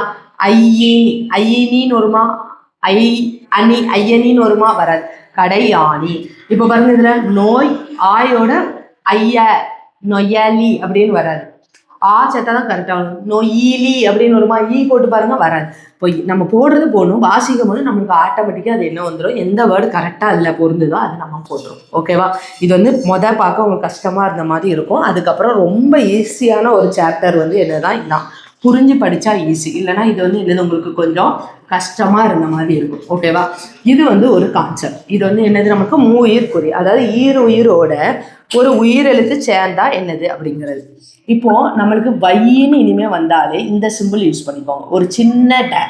ஐயினி ஐயினின்னு வருமா? ஐ அணி ஐயனின்னு வருமா? வராது. கடை ஆணி. இப்போ பாருங்க இதுல நோய் ஆயோட ஐய நொய்யலி அப்படின்னு வராது. சேர்த்தா தான் கரெக்டாக வரும். நொய்யிலி அப்படின்னு வருமா? ஈ போட்டு பாருங்க, வராது. இப்போ நம்ம போடுறது போடணும், வாசிக்கும் போது நம்மளுக்கு ஆட்டோமேட்டிக்காக அது என்ன வந்துடும், எந்த வேர்டு கரெக்டாக அதில் பொருந்துதோ அது நம்ம போட்டுரும். ஓகேவா? இது வந்து பார்க்க உங்களுக்கு கஷ்டமாக இருந்த மாதிரி இருக்கும். அதுக்கப்புறம் ரொம்ப ஈஸியான ஒரு சாப்டர் வந்து என்னதான் இதுதான். புரிஞ்சு படித்தா ஈஸி, இல்லைனா இது வந்து என்னது உங்களுக்கு கொஞ்சம் கஷ்டமாக இருந்த மாதிரி இருக்கும். ஓகேவா? இது வந்து ஒரு கான்செப்ட். இது வந்து என்னது நமக்கு மூயிர் குறி, அதாவது உயிரோட ஒரு உயிரெழுத்து சேர்ந்தா என்னது அப்படிங்கிறது. இப்போ நம்மளுக்கு வையின்னு இனிமே வந்தாலே இந்த சிம்பிள் யூஸ் பண்ணிக்கோங்க. ஒரு சின்ன டே,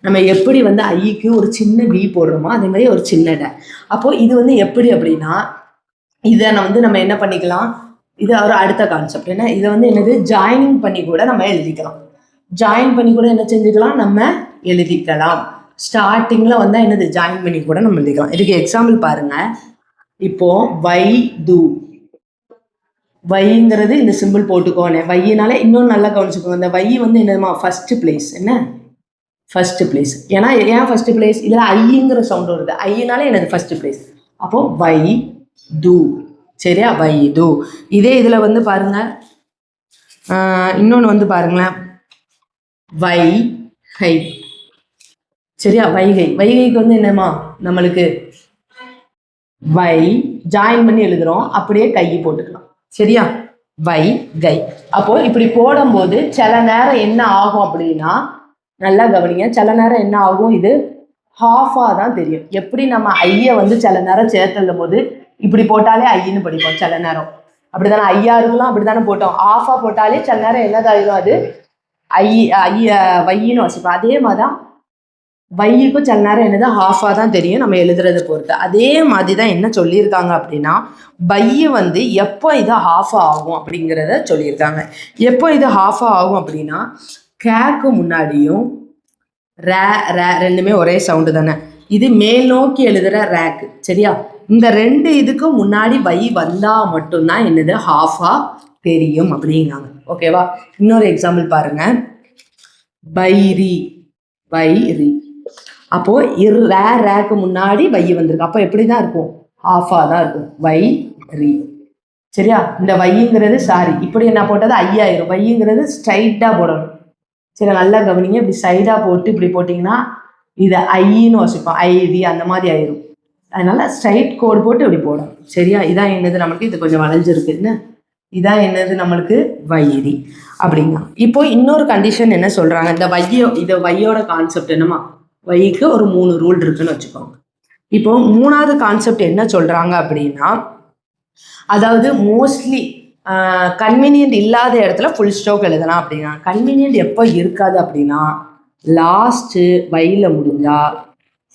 நம்ம எப்படி வந்து ஐக்கு ஒரு சின்ன வி போடுறோமோ அதே மாதிரி ஒரு சின்ன டே. அப்போ இது வந்து எப்படி அப்படின்னா, இதை நம்ம என்ன பண்ணிக்கலாம், இது ஒரு அடுத்த கான்செப்ட். ஏன்னா இதை வந்து என்னது ஜாயினிங் பண்ணி கூட நம்ம எழுதிக்கலாம். ஜாயின் பண்ணி கூட என்ன செஞ்சுக்கலாம், நம்ம எழுதிக்கலாம். ஸ்டார்டிங்ல வந்தா என்னது ஜாயின் பண்ணி கூட நம்ம எழுதிக்கலாம். இதுக்கு எக்ஸாம்பிள் பாருங்க. இப்போ வை து, வைங்கிறது இந்த சிம்பிள் போட்டுக்கோனே. வையினால இன்னொன்று நல்லா கவனிச்சுக்கோங்க. இந்த வை வந்து என்னதுமா? First place. என்ன ஃபர்ஸ்ட் பிளேஸ்? ஏன்னா ஏன் ஃபர்ஸ்ட் பிளேஸ்? இதில் ஐங்கிற சவுண்ட் வருது. ஐயினால என்னது ஃபர்ஸ்ட் பிளேஸ். அப்போ வை து. சரியா? வை து. இதே இதில் வந்து பாருங்க, இன்னொன்று வந்து பாருங்களேன், வை ஹை. சரியா? வைகை. வைகைக்கு வந்து என்னமா நம்மளுக்கு வை ஜாயின் பண்ணி எழுதுறோம், அப்படியே கை போட்டுக்கலாம். சரியா? வை கை. அப்போ இப்படி போடும்போது சில நேரம் என்ன ஆகும் அப்படின்னா, நல்லா கவனிங்க, சில நேரம் என்ன ஆகும், இது ஹாஃபாக தான் தெரியும். எப்படி நம்ம ஐயை வந்து சில நேரம் சேர்த்தெழுதும் போது இப்படி போட்டாலே ஐயின்னு படிப்போம். சில நேரம் அப்படித்தானே, ஐயா இருக்கலாம் அப்படித்தானே போட்டோம். ஆஃபா போட்டாலே சில நேரம் என்னதாயிரும், அது வையின்னு வச்சுப்போம். அதே மாதிரிதான் வைக்கும் சில நேரம் என்னது ஹாஃபாக தான் தெரியும் நம்ம எழுதுறதை பொறுத்து. அதே மாதிரி தான் என்ன சொல்லியிருக்காங்க அப்படின்னா, பையை வந்து எப்போ இது ஹாஃபாக ஆகும் அப்படிங்கிறத சொல்லியிருக்காங்க. எப்போ இது ஹாஃபாக ஆகும் அப்படின்னா, கேக்கு முன்னாடியும் ரே ரே ரெண்டுமே ஒரே சவுண்டு தானே. இது மேல் நோக்கி எழுதுகிற ரேக்கு. சரியா? இந்த ரெண்டு இதுக்கும் முன்னாடி வை வந்தால் மட்டும்தான் என்னது ஹாஃபாக தெரியும் அப்படிங்காங்க. ஓகேவா? இன்னொரு எக்ஸாம்பிள் பாருங்க. பைரி வைரி. அப்போ ரேக்கு முன்னாடி வை வந்திருக்கு. அப்போ எப்படிதான் இருக்கும்? ஹாஃபா தான் இருக்கும். வை ரி. சரியா? இந்த வைங்கிறது சாரி இப்படி என்ன போட்டது ஐயாயிரும். வைங்கிறது ஸ்ட்ரைட்டா போடணும். சரி, நல்லா கவனிங்க. இப்படி சைடா போட்டு இப்படி போட்டிங்கன்னா இதை ஐன்னு வச்சுப்போம். ஐவி அந்த மாதிரி ஆயிரும். அதனால ஸ்ட்ரைட் கோடு போட்டு இப்படி போடணும். சரியா? இதான் என்னது நம்மளுக்கு, இது கொஞ்சம் வளைஞ்சிருக்கு. என்ன இதான் என்னது நம்மளுக்கு வைரி அப்படிங்க. இப்போ இன்னொரு கண்டிஷன் என்ன சொல்றாங்க, இந்த வையோட கான்செப்ட் என்னமா, வைக்கு ஒரு 3 ரூல் இருக்குன்னு வச்சுக்கோங்க. இப்போ 3வது கான்செப்ட் என்ன சொல்றாங்க அப்படின்னா, அதாவது மோஸ்ட்லி கன்வீனியன்ட் இல்லாத இடத்துல ஃபுல் ஸ்டாப் எழுதலாம் அப்படின்னா. கன்வீனியன்ட் எப்போ இருக்காது அப்படின்னா, லாஸ்ட்டு வைல முடிஞ்சா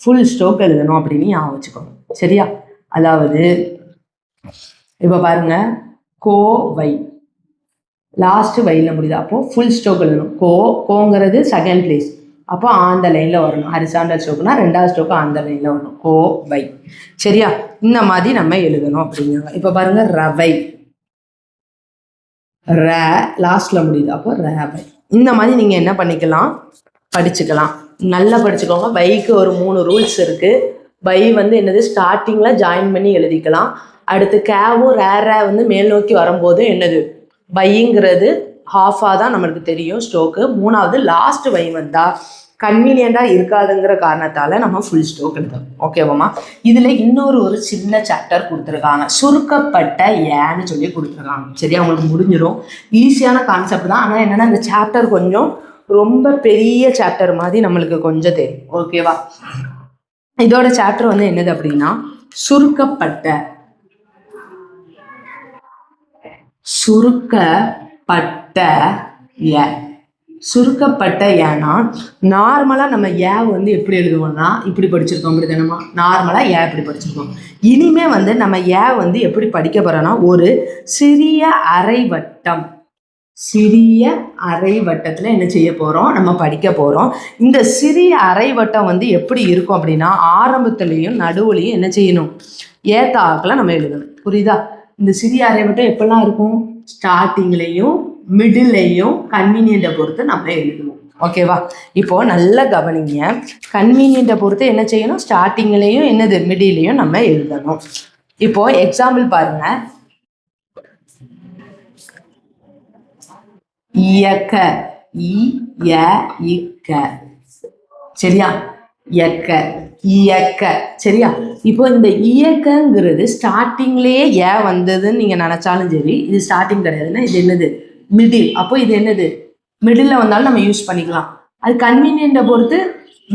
ஃபுல் ஸ்டாப் எழுதணும் அப்படின்னு ஞாபகம் வச்சுக்கோங்க. சரியா? அதாவது இப்போ பாருங்க, கோவை லாஸ்ட் வைல முடியுது, அப்போ ஃபுல் ஸ்டாப் எழுதணும். கோங்கிறது செகண்ட் பிளேஸ், அப்போ அந்த லைனில் வரணும். ஹரிசாண்டல் ஸ்ட்ரோக்னா 2வது ஸ்ட்ரோக்கு அந்த லைனில் வரணும். கோ வை. சரியா? இந்த மாதிரி நம்ம எழுதணும் அப்படிங்கிறாங்க. இப்போ பாருங்க, ரவை ர லாஸ்ட்ல முடியுது, அப்போ ரவை. இந்த மாதிரி நீங்கள் என்ன பண்ணிக்கலாம், படிச்சுக்கலாம். நல்லா படிச்சுக்கோங்க. வைக்கு ஒரு 3 ரூல்ஸ் இருக்குது. வை வந்து என்னது ஸ்டார்டிங்கில் ஜாயின் பண்ணி எழுதிக்கலாம். அடுத்து கேவும் ரே வந்து மேல் நோக்கி வரும்போது என்னது வைங்கிறது ஹாஃபாக தான் நம்மளுக்கு தெரியும் ஸ்ட்ரோக்கு. 3வது லாஸ்ட் வை வந்தால் கன்வீனியண்டாக இருக்காதுங்கிற காரணத்தால் நம்ம ஃபுல் ஸ்ட்ரோக் எழுதணும். ஓகேவாம்மா? இதில் ஒரு சின்ன சாப்டர் கொடுத்துருக்காங்க, சுருக்கப்பட்ட ஏன்னு சொல்லி கொடுத்துருக்காங்க. சரியா? உங்களுக்கு முடிஞ்சிடும். ஈஸியான கான்செப்ட் தான். ஆனால் என்னென்னா இந்த சாப்டர் கொஞ்சம் ரொம்ப பெரிய சாப்டர் மாதிரி நம்மளுக்கு கொஞ்சம் தெரியும். ஓகேவா? இதோட சாப்டர் வந்து என்னது அப்படின்னா, சுருக்கப்பட்ட சுருக்கப்பட்ட ஏன்னா நார்மலாக நம்ம ஏ வந்து எப்படி எழுதுவோம்னா இப்படி படிச்சிருக்கோம், அப்படி தானமா நார்மலாக ஏ இப்படி படிச்சிருக்கோம். இனிமே வந்து நம்ம ஏ வந்து எப்படி படிக்க போறோம்னா ஒரு சிறிய அரைவட்டம், சிறிய அரைவட்டத்தில் என்ன செய்ய போகிறோம், நம்ம படிக்க போகிறோம். இந்த சிறிய அரைவட்டம் வந்து எப்படி இருக்கும் அப்படின்னா ஆரம்பத்துலேயும் நடுவுலையும் என்ன செய்யணும், ஏத்தாக்கில் நம்ம எழுதணும். புரியுதா? இந்த சிறிய அரைவட்டம் எப்பெல்லாம் இருக்கும், ஸ்டார்டிங்லேயும் மிடில்லையும் கன்வீனியன்ட்டை பொறுத்து நம்ம எழுதுவோம். ஓகேவா? இப்போ நல்ல கவனிங்க. கன்வீனியன்ட்டை பொறுத்து என்ன செய்யணும், ஸ்டார்டிங்லேயும் என்னது மிடில்லையும் நம்ம எழுதணும். இப்போ எக்ஸாம்பிள் பாருங்க. இயக்க, இயக்க, சரியா? இயக்க, இயக்க, சரியா? இப்போ இந்த இயக்கங்கிறது ஸ்டார்டிங்லேயே ஏன் வந்ததுன்னு நீங்கள் நினச்சாலும் சரி, இது ஸ்டார்டிங் கிடையாதுன்னா இது என்னது மிடில். அப்போ இது என்னது மிடில் வந்தாலும் நம்ம யூஸ் பண்ணிக்கலாம். அது கன்வீனியன்ட்டை பொறுத்து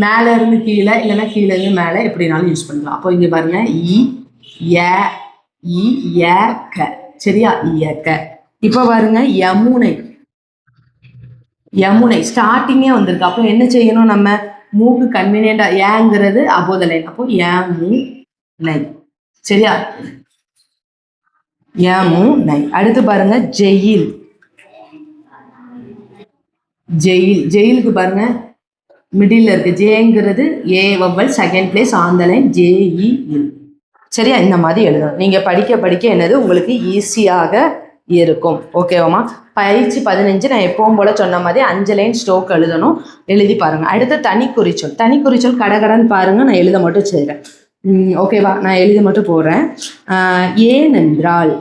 மேலே இருந்து கீழே இல்லைன்னா கீழே இருந்து மேலே எப்படினாலும் யூஸ் பண்ணிக்கலாம். அப்போ இங்கே பாருங்க இயக்க, சரியா? இயக்க. இப்போ பாருங்க யமுனை, யமுனை ஸ்டார்டிங்கே வந்திருக்கு. அப்போ என்ன செய்யணும், நம்ம மூக்கு கன்வீனியண்டா ஏங்கிறது அபோத லைன். அப்போ யமுனை, சரியா? யமுனை. அடுத்து பாருங்க ஜெயில், ஜெயில், ஜெயிலுக்கு பாருங்க மிடில் இருக்கு, ஜேங்கிறது a vowel second place on the line, ஜேஇல், சரியா? இந்த மாதிரி எழுதணும். நீங்க படிக்க படிக்க என்னது உங்களுக்கு ஈஸியாக இருக்கும். ஓகேவாமா? பயிற்சி 15 நான் எப்பவும் போல சொன்ன மாதிரி 5 லைன் ஸ்ட்ரோக் எழுதணும். எழுதி பாருங்க. அடுத்து தனிக்குறிச்சொல். தனிக்குறிச்சொல் கடகடன்னு பாருங்க, நான் எழுத மட்டும் செய்கிறேன். ஓகேவா? நான் எழுதி மட்டும் போடுறேன். ஏனென்றால்,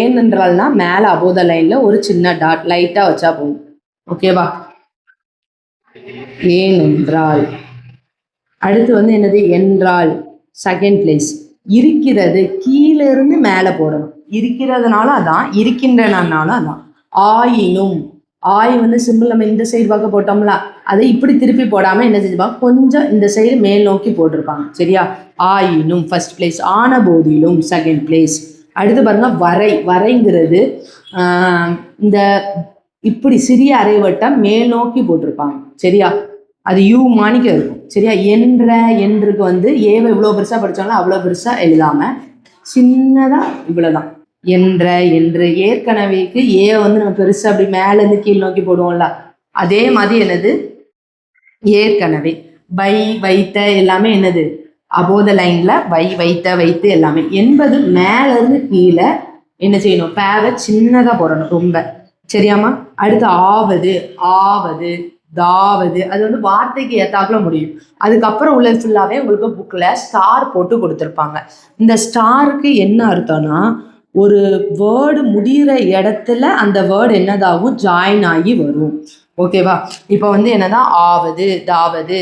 ஏனென்றால்னா மேலே அபோத லைனில் ஒரு சின்ன டாட் லைட்டாக வச்சா போகும். ஓகேவா? ஏனென்றால். அடுத்து வந்து என்னது, என்றால் செகண்ட் பிளேஸ். இருக்கிறது கீழே இருந்து மேலே போடணும். இருக்கிறதுனால அதான், இருக்கின்றனாலும் அதான். ஆயினும், ஆய் வந்து சிம்பிள் நம்ம இந்த சைடு பார்க்க போட்டோம்ல, அதை இப்படி திருப்பி போடாமல் என்ன செஞ்சுப்பாங்க, கொஞ்சம் இந்த சைடு மேல் நோக்கி போட்டிருப்பாங்க, சரியா? ஆயினும் ஃபர்ஸ்ட் பிளேஸ், ஆன போதிலும் செகண்ட் பிளேஸ். அடுத்து பாருங்க வரை, வரைங்கிறது இந்த இப்படி சிறிய அரைவட்டம் மேல் நோக்கி போட்டிருப்பாங்க, சரியா? அது யூ மாணிக்க இருக்கும், சரியா? என்ற, என்றுக்கு வந்து ஏவை இவ்வளோ பெருசாக படித்தாலும் அவ்வளோ பெருசாக எழுதாமல் சின்னதாக இவ்வளோதான் என்ற, என்று. ஏற்கனவேக்கு ஏ வந்து நம்ம பெருசாக அப்படி மேலேருந்து கீழ் நோக்கி போடுவோம்ல, அதே மாதிரி என்னது ஏற்கனவே. வை, வைத்த எல்லாமே என்னது அபோத லைன்ல வை, வைத்த, வைத்து எல்லாமே. என்பது மேலேருந்து கீழே என்ன செய்யணும், பேவை சின்னதாக போடணும் ரொம்ப, சரியாமா? அடுத்து ஆவது, ஆவது, தாவது, அது வந்து வார்த்தைக்கு ஏத்தாக்குல முடியும். அதுக்கப்புறம் உள்ளது ஃபுல்லாகவே உங்களுக்கு புக்கில் ஸ்டார் போட்டு கொடுத்துருப்பாங்க. இந்த ஸ்டாருக்கு என்ன அர்த்தம்னா, ஒரு வேர்டு முடிகிற இடத்துல அந்த வேர்டு என்னதாகும், ஜாயின் ஆகி வரும். ஓகேவா? இப்போ வந்து என்னதான் ஆவது, தாவது,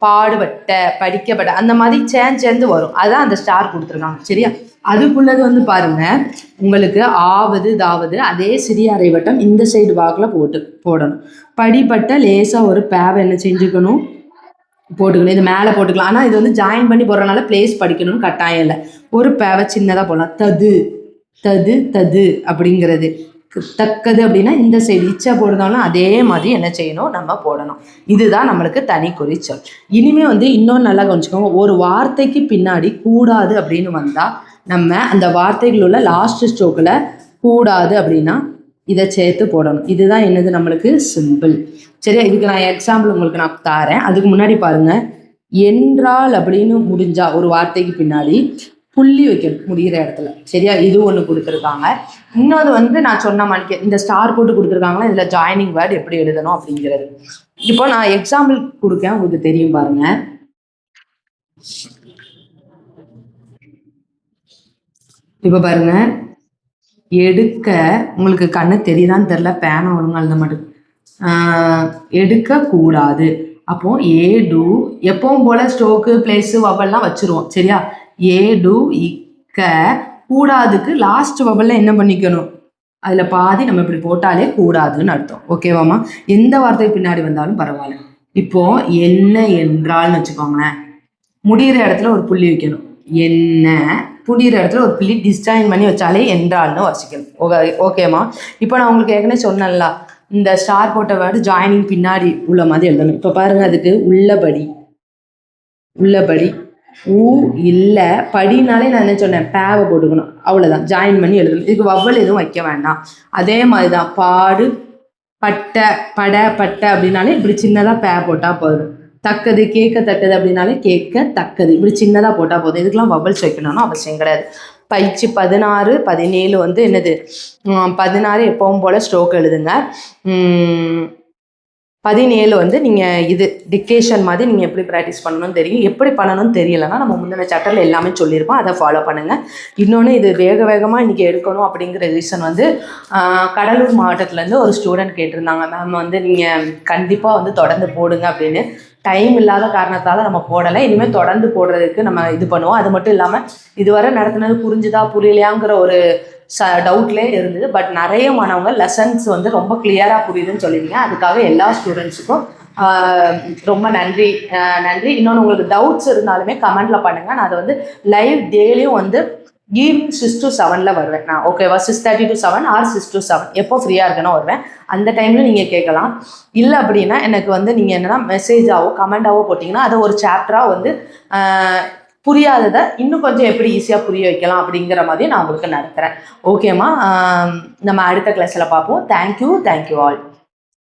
பாடுபட்ட, படிக்கப்பட்ட, அந்த மாதிரி சேர்ந்து வரும். அதுதான் அந்த ஸ்டார் கொடுத்துருக்காங்க, சரியா? அதுக்குள்ளது வந்து பாருங்க உங்களுக்கு ஆவது, தாவது அதே சிறிய அரைவட்டம் இந்த சைடு வாக்கில் போடணும். படிப்பட்ட லேசாக ஒரு பேவை என்ன செஞ்சுக்கணும், போட்டுக்கணும். இது மேலே போட்டுக்கலாம், ஆனால் இது வந்து ஜாயின் பண்ணி போடுறதுனால பிளேஸ் படிக்கணும்னு கட்டாயம் இல்லை. ஒரு பேவை சின்னதாக போடலாம். தது, தது, தது அப்படிங்கிறது. தக்கது அப்படின்னா இந்த சைடு இச்சா போடுறதாலும் அதே மாதிரி என்ன செய்யணும், நம்ம போடணும். இதுதான் நம்மளுக்கு தனி குறிச்சொல். இனிமே வந்து இன்னொன்று நல்லா கவனிச்சுக்கோங்க. ஒரு வார்த்தைக்கு பின்னாடி கூடாது அப்படின்னு வந்தால் நம்ம அந்த வார்த்தைகள் உள்ள லாஸ்ட் ஸ்ட்ரோக்கில் கூடாது அப்படின்னா இதை சேர்த்து போடணும். இதுதான் என்னது நம்மளுக்கு சிம்பிள், சரியா? இதுக்கு நான் எக்ஸாம்பிள் உங்களுக்கு நான் தாரேன். அதுக்கு முன்னாடி பாருங்க, என்றால் அப்படின்னு முடிஞ்சா ஒரு வார்த்தைக்கு பின்னாடி புள்ளி வைக்கணும் முடிகிற இடத்துல, சரியா? இது ஒன்று கொடுத்துருக்காங்க. இன்னொரு வந்து நான் சொன்ன மாதிரி இந்த ஸ்டார் போட்டு கொடுத்துருக்காங்களா, இதில் ஜாயினிங் வேர்டு எப்படி எழுதணும் அப்படிங்கிறது. இப்போ நான் எக்ஸாம்பிள் கொடுக்கேன், உங்களுக்கு தெரியும் பாருங்க. இப்போ பாருங்க, எடுக்க, உங்களுக்கு கண்ணு தெரியுதான்னு தெரில, பேனை ஒழுங்காக எழுத மாட்டேங்குது. எடுக்க கூடாது. அப்போ ஏடு எப்பவும் போல ஸ்ட்ரோக்கு, பிளேஸு, வவல்லாம் வச்சுருவோம், சரியா? ஏடு, இக்க, கூடாதுக்கு லாஸ்ட் வவல்ல என்ன பண்ணிக்கணும், அதில் பாதி நம்ம இப்படி போட்டாலே கூடாதுன்னு அர்த்தம். ஓகேவாமா? எந்த வார்த்தை பின்னாடி வந்தாலும் பரவாயில்ல. இப்போ என்ன என்றால்னு வச்சுக்கோங்களேன், முடிகிற இடத்துல ஒரு புள்ளி வைக்கணும். என்ன முடிகிற இடத்துல ஒரு புள்ளி டிஸ்ஜாயின் பண்ணி வச்சாலே என்றால்னு வாசிக்கணும். ஓகேமா? இப்போ நான் உங்களுக்கு ஏற்கனவே சொன்னேன்ல, இந்த ஸ்டார் போட்ட வேர்டு ஜாயினிங் பின்னாடி உள்ள மாதிரி எழுதணும். இப்போ பாருங்கள், அதுக்கு உள்ளபடி ஊ இல்லை படினாலே நான் என்ன சொன்னேன், பேவை போட்டுக்கணும், அவ்வளோதான், ஜாயின் பண்ணி எழுதணும். இதுக்கு வவ்வல் எதுவும் வைக்க வேண்டாம். அதே மாதிரி தான் பாடு பட்டை பட்டை அப்படின்னாலே இப்படி சின்னதாக பே போட்டால் போதும். தக்கது கேட்கத்தக்கது அப்படின்னாலே கேட்கத்தக்கது இப்படி சின்னதாக போட்டால் போதும். இதுக்கெல்லாம் வவ்வல்ஸ் வைக்கணும்னு அவசியம் கிடையாது. பயிற்சி 16 17 வந்து என்னது, 16 எப்பவும் போல் ஸ்ட்ரோக் எழுதுங்க. 17 வந்து நீங்கள் இது டிக்டேஷன் மாதிரி நீங்கள் எப்படி ப்ராக்டிஸ் பண்ணணும்னு தெரியும். எப்படி பண்ணணும்னு தெரியலைன்னா நம்ம முந்தின சாப்டரில் எல்லாமே சொல்லியிருக்கோம், அதை ஃபாலோ பண்ணுங்கள். இன்னொன்று, இது வேகமாக இன்றைக்கி எடுக்கணும் அப்படிங்கிற ரீசன் வந்து கடலூர் மாவட்டத்துலேருந்து ஒரு ஸ்டூடெண்ட் கேட்டிருந்தாங்க, மேம் வந்து நீங்கள் கண்டிப்பாக வந்து தொடர்ந்து போடுங்க அப்படின்னு. டைம் இல்லாத காரணத்தால் நம்ம போடலை. இனிமேல் தொடர்ந்து போடுறதுக்கு நம்ம இது பண்ணுவோம். அது மட்டும் இல்லாமல் இதுவரை நடத்துனது புரிஞ்சுதா புரியலையாங்கிற ஒரு டவுட்லேயே இருந்தது. பட் நிறைய மாணவங்க லெசன்ஸ் வந்து ரொம்ப கிளியராக புரியுதுன்னு சொல்லியிருந்தீங்க. அதுக்காக எல்லா ஸ்டூடெண்ட்ஸுக்கும் ரொம்ப நன்றி. இன்னொன்று, உங்களுக்கு டவுட்ஸ் இருந்தாலுமே கமெண்டில் பண்ணுங்கள். நான் அதை வந்து லைவ் டெய்லியும் வந்து ஈவினிங் 6 to 7 வருவேன் நான். ஓகேவா? 6:30 to 7 ஆர் 6 to 7 எப்போ ஃப்ரீயாக இருக்கணும் வருவேன். அந்த டைமில் நீங்கள் கேட்கலாம். இல்லை அப்படின்னா எனக்கு வந்து நீங்கள் என்னென்னா மெசேஜாவோ கமெண்டாவோ போட்டிங்கன்னா அதை ஒரு சாப்டராக வந்து புரியாததை இன்னும் கொஞ்சம் எப்படி ஈஸியாக புரிய வைக்கலாம் அப்படிங்கிற மாதிரி நான் உங்களுக்கு நடத்துகிறேன். ஓகேம்மா? நம்ம அடுத்த கிளாஸில் பார்ப்போம். Thank you all.